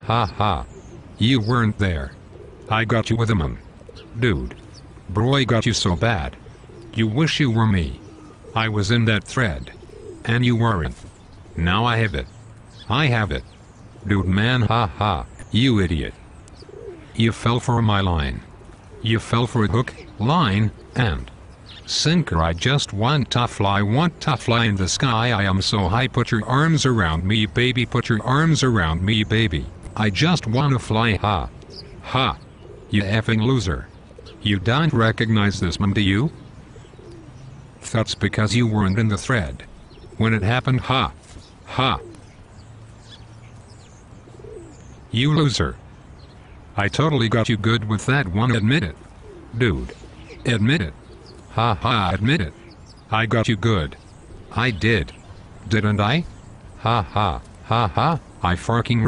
Ha ha. You weren't there. I got you with him. Dude. Bro, I got you so bad. You wish you were me. I was in that thread. And you weren't. Now I have it. I have it. Dude, man, ha ha. You idiot. You fell for my line. You fell for a hook, line, and sinker. I just want to fly in the sky. I am so high. Put your arms around me, baby. Put your arms around me, baby. I just wanna fly. Ha. Ha. You effing loser. You don't recognize this, man, do you? That's because you weren't in the thread when it happened. Ha. Ha. You loser. I totally got you good with that one. Admit it. Dude. Admit it. Ha ha, admit it. I got you good. I did. Didn't I? Ha ha, ha ha, I fucking